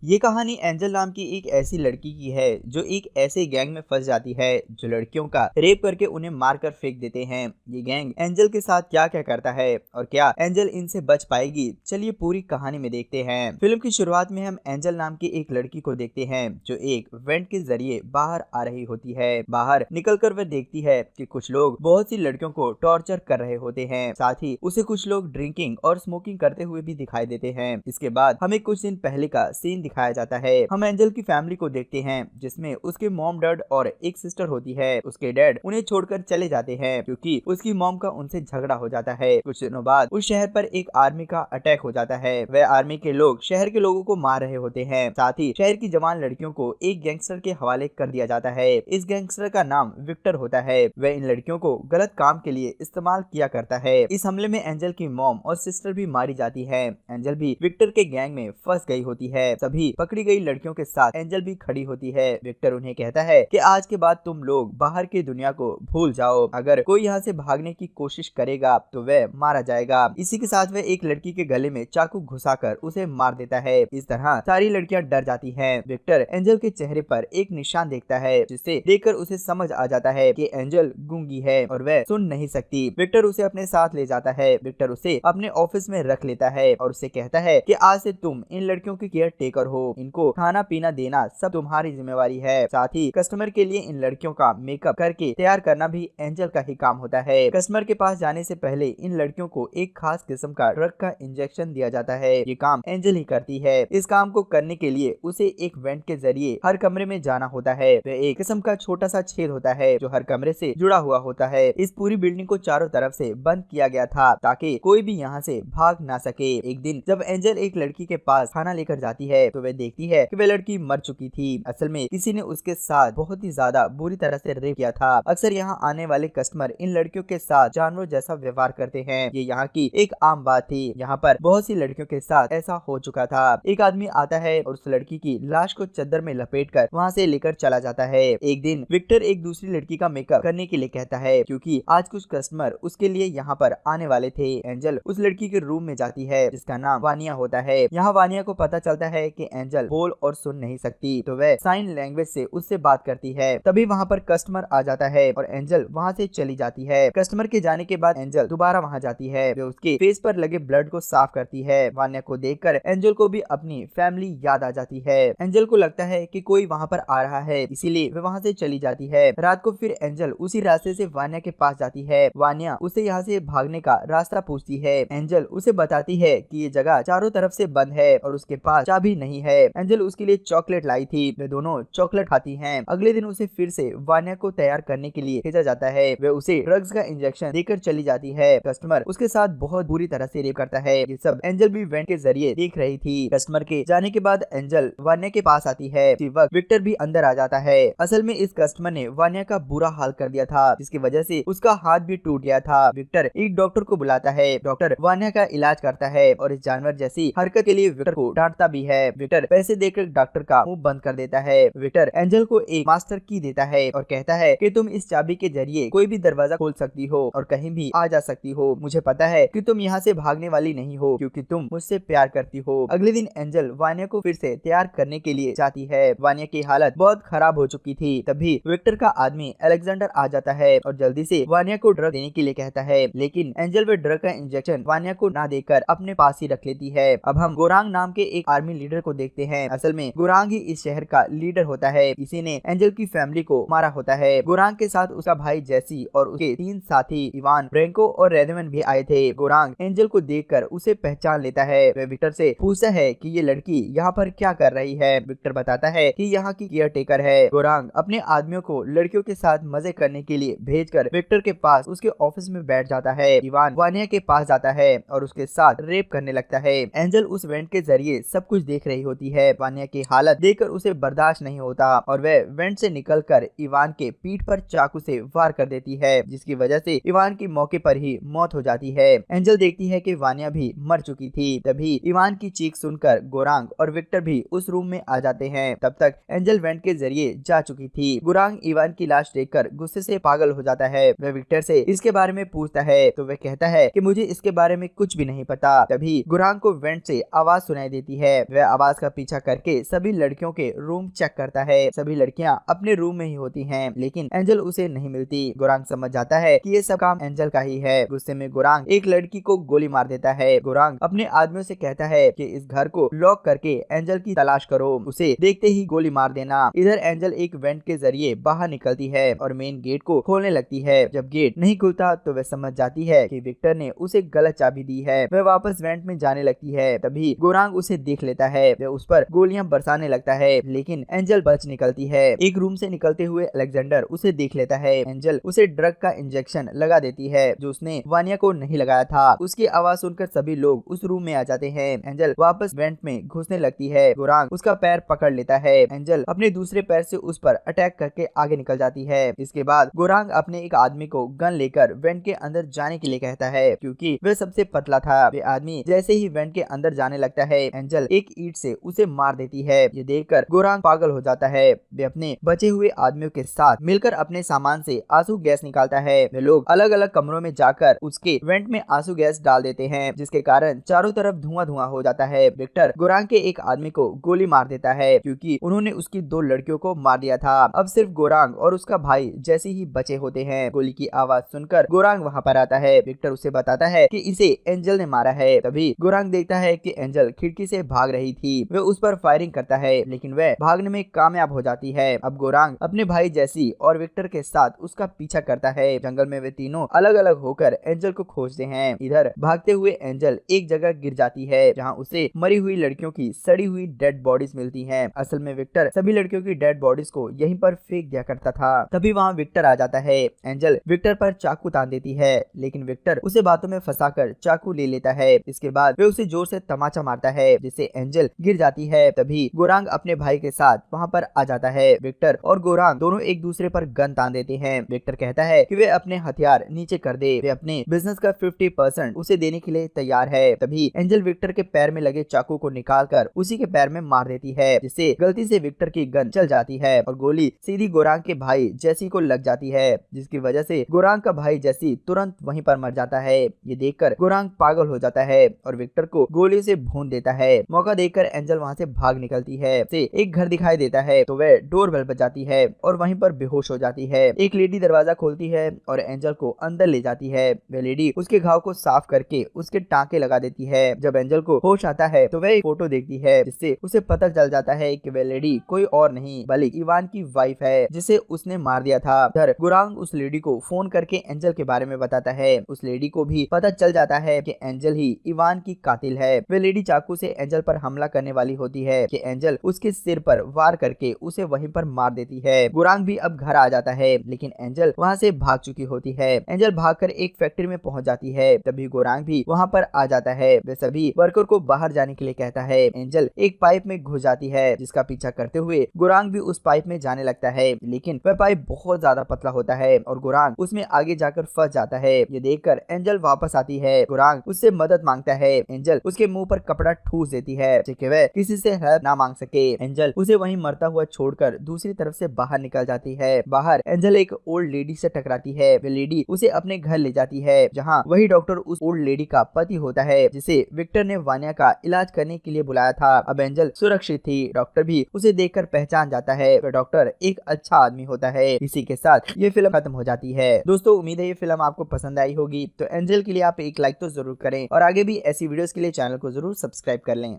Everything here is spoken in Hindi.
ये कहानी एंजल नाम की एक ऐसी लड़की की है जो एक ऐसे गैंग में फंस जाती है जो लड़कियों का रेप करके उन्हें मारकर फेंक देते हैं। ये गैंग एंजल के साथ क्या क्या करता है और क्या एंजल इनसे बच पाएगी, चलिए पूरी कहानी में देखते हैं। फिल्म की शुरुआत में हम एंजल नाम की एक लड़की को देखते हैं जो एक वेंट के जरिए बाहर आ रही होती है। बाहर निकलकर वह देखती है कि कुछ लोग बहुत सी लड़कियों को टॉर्चर कर रहे होते हैं। साथ ही उसे कुछ लोग ड्रिंकिंग और स्मोकिंग करते हुए भी दिखाई देते हैं। इसके बाद हमें कुछ दिन पहले का सीन दिखाया जाता है। हम एंजल की फैमिली को देखते हैं जिसमें उसके मॉम डैड और एक सिस्टर होती है। उसके डैड उन्हें छोड़कर चले जाते हैं क्योंकि उसकी मॉम का उनसे झगड़ा हो जाता है। कुछ दिनों बाद उस शहर पर एक आर्मी का अटैक हो जाता है। वह आर्मी के लोग शहर के लोगों को मार रहे होते हैं। साथ ही शहर की जवान लड़कियों को एक गैंगस्टर के हवाले कर दिया जाता है। इस गैंगस्टर का नाम विक्टर होता है। वह इन लड़कियों को गलत काम के लिए इस्तेमाल किया करता है। इस हमले में एंजल की मॉम और सिस्टर भी मारी जाती है। एंजल भी विक्टर के गैंग में फंस गई होती है। सभी पकड़ी गई लड़कियों के साथ एंजल भी खड़ी होती है। विक्टर उन्हें कहता है कि आज के बाद तुम लोग बाहर की दुनिया को भूल जाओ। अगर कोई यहाँ से भागने की कोशिश करेगा तो वह मारा जाएगा। इसी के साथ वह एक लड़की के गले में चाकू घुसाकर उसे मार देता है। इस तरह सारी लड़कियां डर जाती हैं। विक्टर एंजल के चेहरे पर एक निशान देखता है जिसे देखकर उसे समझ आ जाता है कि एंजल गूंगी है और वह सुन नहीं सकती। विक्टर उसे अपने साथ ले जाता है। विक्टर उसे अपने ऑफिस में रख लेता है और उसे कहता है कि आज से तुम इन लड़कियों की केयर टेकर हो। इनको खाना पीना देना सब तुम्हारी जिम्मेवारी है। साथ ही कस्टमर के लिए इन लड़कियों का मेकअप करके तैयार करना भी एंजल का ही काम होता है। कस्टमर के पास जाने से पहले इन लड़कियों को एक खास किस्म का ड्रग का इंजेक्शन दिया जाता है। ये काम एंजल ही करती है। इस काम को करने के लिए उसे एक वेंट के जरिए हर कमरे में जाना होता है। वह एक किस्म का छोटा सा छेद होता है जो हर कमरे से जुड़ा हुआ होता है। इस पूरी बिल्डिंग को चारों तरफ से बंद किया गया था ताकि कोई भी यहाँ से भाग ना सके। एक दिन जब एंजल एक लड़की के पास खाना लेकर जाती है तो वह देखती है कि वह लड़की मर चुकी थी। असल में किसी ने उसके साथ बहुत ही ज्यादा बुरी तरह से रेप किया था। अक्सर यहाँ आने वाले कस्टमर इन लड़कियों के साथ जानवरों जैसा व्यवहार करते हैं। ये यहाँ की एक आम बात थी। यहाँ पर बहुत सी लड़कियों के साथ ऐसा हो चुका था। एक आदमी आता है और उस लड़की की लाश को चद्दर में लपेटकर वहाँ से लेकर चला जाता है। एक दिन विक्टर एक दूसरी लड़की का मेकअप करने के लिए कहता है क्योंकि आज कुछ कस्टमर उसके लिए यहाँ पर आने वाले थे। एंजल उस लड़की के रूम में जाती है जिसका नाम वानिया होता है। यहाँ वानिया को पता चलता है कि एंजल बोल और सुन नहीं सकती तो वह साइन लैंग्वेज से उससे बात करती है। तभी वहाँ पर कस्टमर आ जाता है और एंजल वहाँ से चली जाती है। कस्टमर के जाने के बाद एंजल दोबारा वहाँ जाती है। वे उसके फेस पर लगे ब्लड को साफ करती है। वानिया को देखकर एंजल को भी अपनी फैमिली याद आ जाती है। एंजल को लगता है कि कोई वहाँ पर आ रहा है, इसीलिए वे वहाँ से चली जाती है। रात को फिर एंजल उसी रास्ते से वानिया के पास जाती है। वानिया उसे यहाँ से भागने का रास्ता पूछती है। एंजल उसे बताती है कि ये जगह चारों तरफ से बंद है और उसके पास चाबी नहीं है। एंजल उसके लिए चॉकलेट लाई थी। वे दोनों चॉकलेट खाती हैं। अगले दिन उसे फिर से वानिया को तैयार करने के लिए भेजा जाता है। वे उसे ड्रग्स का इंजेक्शन देकर चली जाती है। कस्टमर उसके साथ बहुत बुरी तरह से रेप करता है। ये सब एंजल भी वेंट के जरिए देख रही थी। कस्टमर के जाने के बाद एंजल वानिया के पास आती है। उसी वक्त विक्टर भी अंदर आ जाता है। असल में इस कस्टमर ने वानिया का बुरा हाल कर दिया था जिसकी वजह से उसका हाथ भी टूट गया था। विक्टर एक डॉक्टर को बुलाता है। डॉक्टर वानिया का इलाज करता है और इस जानवर जैसी हरकत के लिए विक्टर को डांटता भी है। विक्टर पैसे देकर डॉक्टर का मुंह बंद कर देता है। विक्टर एंजल को एक मास्टर की देता है और कहता है कि तुम इस चाबी के जरिए कोई भी दरवाजा खोल सकती हो और कहीं भी आ जा सकती हो। मुझे पता है कि तुम यहाँ से भागने वाली नहीं हो क्योंकि तुम मुझसे प्यार करती हो। अगले दिन एंजल वानिया को फिर से तैयार करने के लिए जाती है। वानिया की हालत बहुत खराब हो चुकी थी। तभी विक्टर का आदमी अलेक्जेंडर आ जाता है और जल्दी से वानिया को ड्रग देने के लिए कहता है, लेकिन एंजल वे ड्रग का इंजेक्शन वानिया को ना देकर अपने पास ही रख लेती है। अब हम गोरांग नाम के एक आर्मी लीडर को देखते हैं। असल में गोरांग ही इस शहर का लीडर होता है। इसी ने एंजल की फैमिली को मारा होता है। गोरांग के साथ उसका भाई जेसी और उसके 3 साथी इवान, ब्रेंको और रेदमन भी आए थे। गोरांग एंजल को देखकर उसे पहचान लेता है। वह विक्टर से पूछता है कि ये लड़की यहाँ पर क्या कर रही है। विक्टर बताता है कि यहाँ की केयर टेकर है। गोरांग अपने आदमियों को लड़कियों के साथ मजे करने के लिए भेजकर विक्टर के पास उसके ऑफिस में बैठ जाता है। इवान वानिया के पास जाता है और उसके साथ रेप करने लगता है। एंजल उस वेंट के जरिए सब कुछ देख रही होती है। वानिया की हालत देखकर उसे बर्दाश्त नहीं होता और वह वेंट से निकलकर इवान के पीठ पर चाकू से वार कर देती है जिसकी वजह से इवान की मौके पर ही मौत हो जाती है। एंजल देखती है कि वानिया भी मर चुकी थी। तभी इवान की चीख सुनकर गोरांग और विक्टर भी उस रूम में आ जाते हैं। तब तक एंजल वेंट के जरिए जा चुकी थी। गोरांग इवान की लाश देखकर गुस्से से पागल हो जाता है। वह विक्टर से इसके बारे में पूछता है तो वह कहता है कि मुझे इसके बारे में कुछ भी नहीं पता। तभी गोरांग को वेंट से आवाज सुनाई देती है। वह आवाज आवाज का पीछा करके सभी लड़कियों के रूम चेक करता है। सभी लड़कियां अपने रूम में ही होती हैं, लेकिन एंजल उसे नहीं मिलती। गोरांग समझ जाता है कि ये सब काम एंजल का ही है। गुस्से में गोरांग एक लड़की को गोली मार देता है। गोरांग अपने आदमियों से कहता है कि इस घर को लॉक करके एंजल की तलाश करो, उसे देखते ही गोली मार देना। इधर एंजल एक वेंट के जरिए बाहर निकलती है और मेन गेट को खोलने लगती है। जब गेट नहीं खुलता तो वह समझ जाती है कि विक्टर ने उसे गलत चाबी दी है। वह वापस वेंट में जाने लगती है। तभी गोरांग उसे देख लेता है। वह उस पर गोलियां बरसाने लगता है, लेकिन एंजल बच निकलती है। एक रूम से निकलते हुए अलेक्जेंडर उसे देख लेता है। एंजल उसे ड्रग का इंजेक्शन लगा देती है जो उसने वानिया को नहीं लगाया था। उसकी आवाज सुनकर सभी लोग उस रूम में आ जाते हैं। एंजल वापस वेंट में घुसने लगती है। गोरांग उसका पैर पकड़ लेता है। एंजल अपने दूसरे पैर से उस पर अटैक करके आगे निकल जाती है। इसके बाद गोरांग अपने एक आदमी को गन लेकर वेंट के अंदर जाने के लिए कहता है, क्योंकि वह सबसे पतला था। वे आदमी जैसे ही वेंट के अंदर जाने लगता है, एंजल एक ईंट से उसे मार देती है। ये देखकर गोरांग पागल हो जाता है। वे अपने बचे हुए आदमियों के साथ मिलकर अपने सामान से आंसू गैस निकालता है। वे लोग अलग अलग कमरों में जाकर उसके वेंट में आंसू गैस डाल देते हैं, जिसके कारण चारों तरफ धुआं धुआं हो जाता है। विक्टर गोरांग के एक आदमी को गोली मार देता है, क्योंकि उन्होंने उसकी 2 लड़कियों को मार दिया था। अब सिर्फ गोरांग और उसका भाई जैसे ही बचे होते हैं। गोली की आवाज सुनकर गोरांग वहां पर आता है। विक्टर उसे बताता है कि इसे एंजल ने मारा है। तभी गोरांग देखता है कि एंजल खिड़की से भाग रही थी। वह उस पर फायरिंग करता है, लेकिन वह भागने में कामयाब हो जाती है। अब गोरांग अपने भाई जैसी और विक्टर के साथ उसका पीछा करता है। जंगल में वे तीनों अलग अलग होकर एंजल को खोजते हैं। इधर भागते हुए एंजल एक जगह गिर जाती है, जहाँ उसे मरी हुई लड़कियों की सड़ी हुई डेड बॉडीज मिलती हैं। असल में विक्टर सभी लड़कियों की डेड बॉडीज को यहीं पर फेंक दिया करता था। तभी वहाँ विक्टर आ जाता है। एंजल विक्टर पर चाकू तान देती है, लेकिन विक्टर उसे बातों में फंसाकर चाकू ले लेता है। इसके बाद वे उसे जोर से तमाचा मारता है, जिससे एंजल गिर जाती है। तभी गोरांग अपने भाई के साथ वहाँ पर आ जाता है। विक्टर और गोरांग दोनों एक दूसरे पर गन तान देते हैं। विक्टर कहता है कि वे अपने हथियार नीचे कर दे, वे अपने बिजनेस का 50% उसे देने के लिए तैयार है। तभी एंजल विक्टर के पैर में लगे चाकू को निकालकर उसी के पैर में मार देती है, जिससे गलती से विक्टर की गन चल जाती है और गोली सीधी गोरांग के भाई जैसी को लग जाती है, जिसकी वजह से गोरांग का भाई जैसी तुरंत वहीं पर मर जाता है। ये देखकर गोरांग पागल हो जाता है और विक्टर को गोली से भून देता है। मौका देखकर एंजल वहाँ से भाग निकलती है। से एक घर दिखाई देता है तो वह डोर बेल बजाती है और वहीं पर बेहोश हो जाती है। एक लेडी दरवाजा खोलती है और एंजल को अंदर ले जाती है। वह लेडी उसके घाव को साफ करके उसके टांके लगा देती है। जब एंजल को होश आता है तो वह एक फोटो देखती है, जिससे उसे पता चल जाता है कि वह लेडी कोई और नहीं बल्कि इवान की वाइफ है, जिसे उसने मार दिया था। उधर गोरांग उस लेडी को फोन करके एंजल के बारे में बताता है। उस लेडी को भी पता चल जाता है कि एंजल ही इवान की कातिल है। वह लेडी चाकू से एंजल पर हमला करने वाली होती है कि एंजल उसके सिर पर वार करके उसे वहीं पर मार देती है। गोरांग भी अब घर आ जाता है, लेकिन एंजल वहाँ से भाग चुकी होती है। एंजल भागकर एक फैक्ट्री में पहुंच जाती है। तभी गोरांग भी वहाँ पर आ जाता है। वह सभी वर्कर को बाहर जाने के लिए कहता है। एंजल एक पाइप में घुस जाती है, जिसका पीछा करते हुए गोरांग भी उस पाइप में जाने लगता है, लेकिन वह पाइप बहुत ज्यादा पतला होता है और गोरांग उसमें आगे जाकर फंस जाता है। ये देखकर एंजल वापस आती है। गोरांग उससे मदद मांगता है। एंजल उसके मुंह पर कपड़ा ठूस देती है, कि वह किसी से हेल्प ना मांग सके। एंजल उसे वहीं मरता हुआ छोड़कर दूसरी तरफ से बाहर निकल जाती है। बाहर एंजल एक ओल्ड लेडी से टकराती है। वह लेडी उसे अपने घर ले जाती है, जहाँ वही डॉक्टर उस ओल्ड लेडी का पति होता है, जिसे विक्टर ने वानिया का इलाज करने के लिए बुलाया था। अब एंजल सुरक्षित थी। डॉक्टर भी उसे देखकर पहचान जाता है। वह डॉक्टर एक अच्छा आदमी होता है। इसी के साथ ये फिल्म खत्म हो जाती है। दोस्तों, उम्मीद है ये फिल्म आपको पसंद आई होगी। तो एंजल के लिए आप एक लाइक तो जरूर करें और आगे भी ऐसी वीडियोस के लिए चैनल को जरूर सब्सक्राइब कर लें।